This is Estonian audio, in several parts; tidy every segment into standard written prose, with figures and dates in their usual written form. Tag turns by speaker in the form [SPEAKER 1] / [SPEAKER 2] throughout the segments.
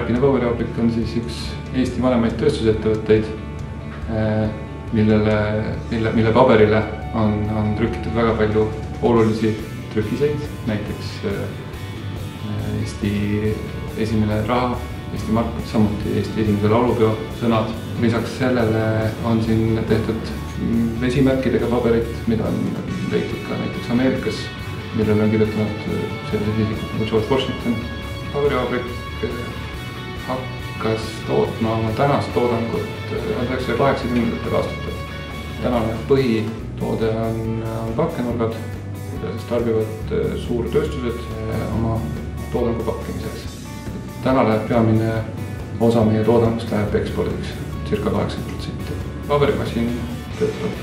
[SPEAKER 1] Räpina paberivaabrik on siis üks Eesti vanemaid tööstusettevõtteid, mille paberile on trükitud väga palju olulisi trükiseid, näiteks Eesti esimene raha, Eesti mark, samuti Eesti esimese laulupeo sõnad. Lisaks sellele on siin tehtud vesimärkidega paberit, mida on leitud ka näiteks Ameerikas, millele on kirjutanud sellised isikud nagu George Washington. Paberivaabrik hakkas tootma oma tänast toodangut 1980. aastatel. Tänane põhitoode on pakkenurgad, mida siis tarbivad suurtööstused oma toodangu pakkimiseks. Täna läheb peamine osa meie toodangust läheb ekspordiks, circa 80%. Paberimasin töötab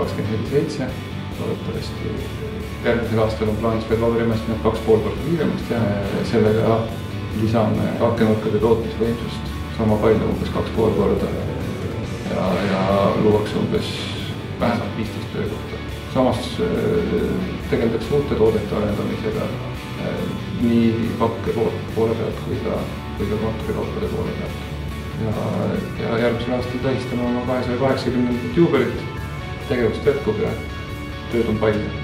[SPEAKER 1] 24/7, loodetavasti järgmisel aastal on plaanis veel paberimasinad 2,5 korda kiiremaks teha ja sellega lisame pakkenurkade tootmisvõimsust sama palju, umbes 2,5 korda ja luuakse umbes vähemalt 15 töökohta. Samas tegeldakse uute toodete arendamisega nii pakke poole pealt kui ka kontorikaupade poole pealt. Ja järgmisel aastal tähistame oma 280. juubelit, tegevust jätkub ja tööd on palju.